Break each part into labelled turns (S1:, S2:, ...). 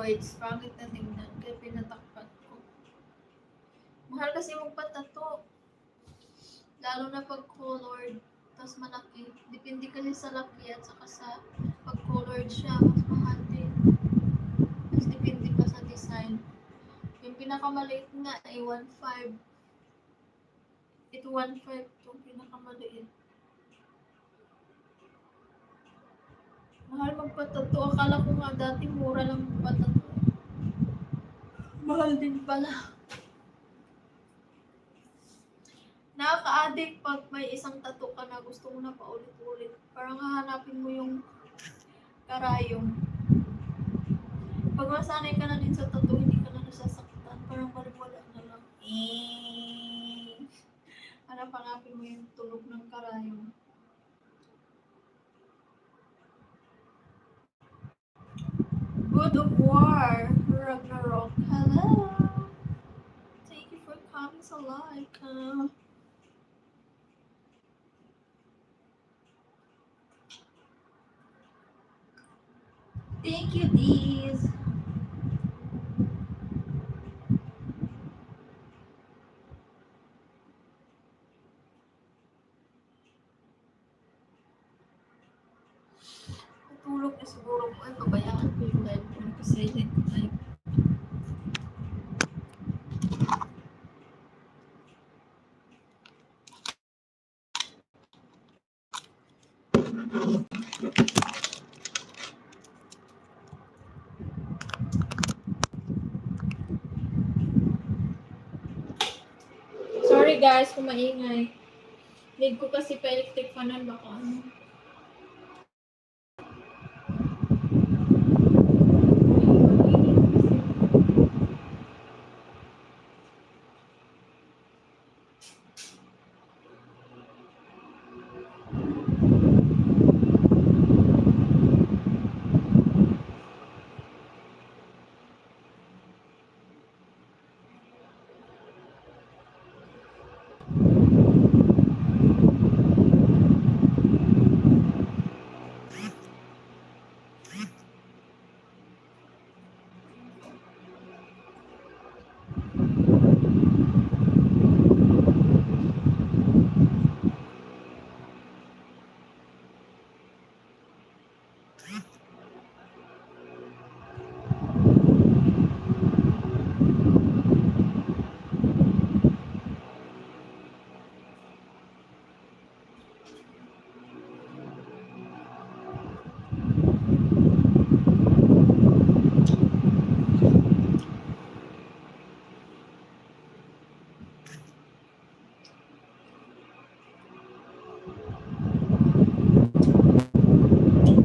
S1: keloids. Pangit na tingnan. Kaya pinatakpan ko. Mahal kasi magpatato. Lalo na pag colored. Tapos malaki. Depende kasi sa laki at saka sa pag colored siya. Mas mahal din. Tapos depende pa sa design. Yung pinakamaliit nga ay 1.5. Ito 1.5 itong pinakamaliit. Mahal magpatato. Akala ko nga dati mura lang magpatato. Mahal din pala. Nakaka-addict pag may isang tattoo ka na gusto mo na paulit-ulit. Parang hahanapin mo yung karayom. Pag masanay ka na din sa tattoo, hindi ka na nasasaktan. Parang wala na lang. Hanapin mo yung tunog ng karayom. God of War, Ragnarok. Hello. Thank you for coming sa like. Thank you, Deez. Natulog na siguro ko. Ay, pabayaan ko yung live ko. Naka-silent live. Sorry guys kung maingay. Need ko kasi pa-electric fanan baka ano.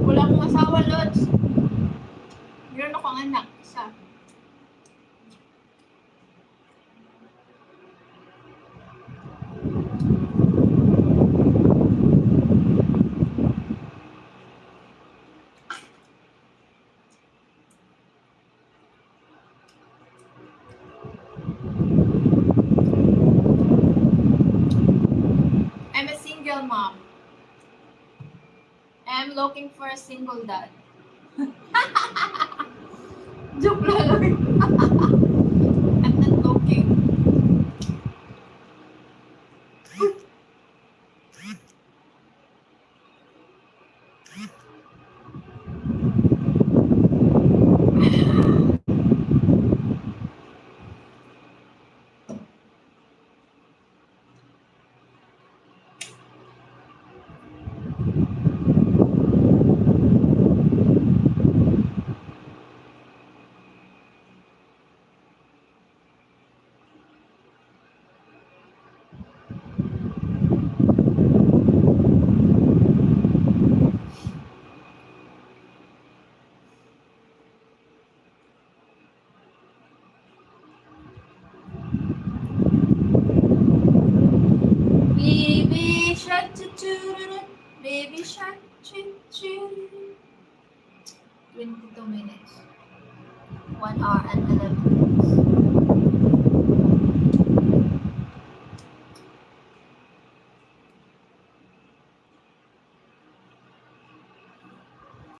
S1: Wala akong asawa, Lods. Meron akong anak. Isa. I'm a single mom. I'm looking for a single dad. Joke lang. I'm not looking. Baby shark, baby shark, 22 minutes. 1 hour and 11 minutes.